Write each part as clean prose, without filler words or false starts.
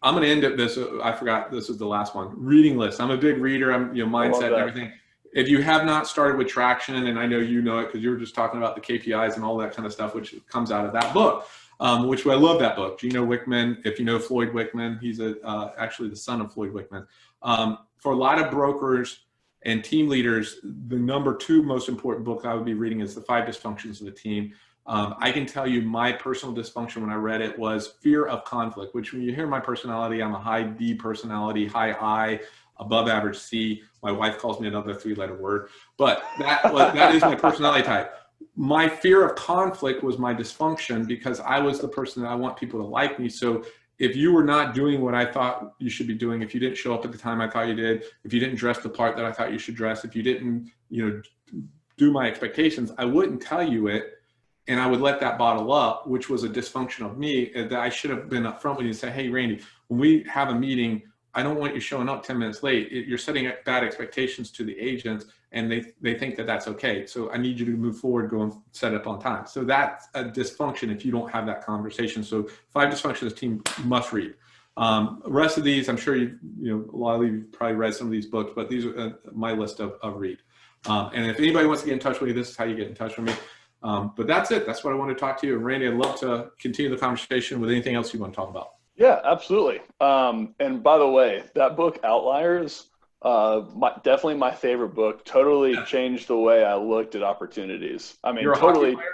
I'm going to end it this. I forgot this was the last one. Reading list. I'm a big reader. I'm I love mindset and that. everything. If you have not started with traction, and I know you know it because you were just talking about the KPIs and all that kind of stuff, which comes out of that book, which I love that book. Gino Wickman. If you know Floyd Wickman, he's actually the son of Floyd Wickman. For a lot of brokers and team leaders, the number 2 most important book I would be reading is The 5 Dysfunctions of the Team. I can tell you my personal dysfunction when I read it was fear of conflict, which when you hear my personality, I'm a high D personality, high I, above average C. My wife calls me another 3-letter word, but that is my personality type. My fear of conflict was my dysfunction because I was the person that I want people to like me. So if you were not doing what I thought you should be doing, if you didn't show up at the time I thought you did, if you didn't dress the part that I thought you should dress, if you didn't, do my expectations, I wouldn't tell you it. And I would let that bottle up, which was a dysfunction of me, that I should have been upfront with you and say, hey, Randy, when we have a meeting, I don't want you showing up 10 minutes late. You're setting bad expectations to the agents, and they think that that's okay. So I need you to move forward, go and set up on time. So that's a dysfunction if you don't have that conversation. So 5 Dysfunctions of the Team must read. The rest of these, I'm sure a lot of you probably read some of these books, but these are my list of read. And if anybody wants to get in touch with you, this is how you get in touch with me. But that's it. That's what I want to talk to you. And Randy, I'd love to continue the conversation with anything else you want to talk about. Yeah, absolutely. And by the way, that book Outliers, definitely my favorite book. Totally changed the way I looked at opportunities. I mean, You're a totally. hockey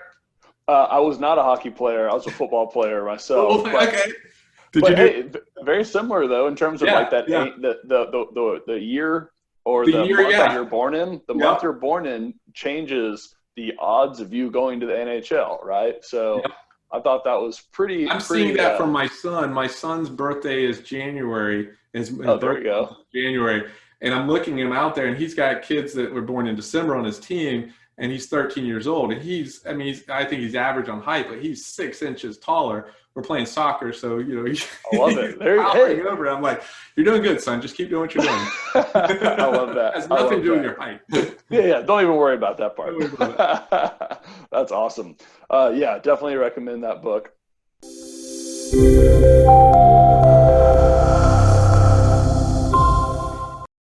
player? I was not a hockey player. I was a football player myself. Okay. Hey, very similar though in terms of the year or the month that you're born in. The month you're born in changes the odds of you going to the NHL, right? So I thought that was pretty. I'm seeing that from my son. My son's birthday is January. There you go. January. And I'm looking him out there, and he's got kids that were born in December on his team, and he's 13 years old. And I think he's average on height, but he's 6 inches taller. We're playing soccer, so I love it. Hey. Over. I'm like, you're doing good, son. Just keep doing what you're doing. I love that. It has nothing to do with your height. Yeah. Don't even worry about that part. That's awesome. Definitely recommend that book.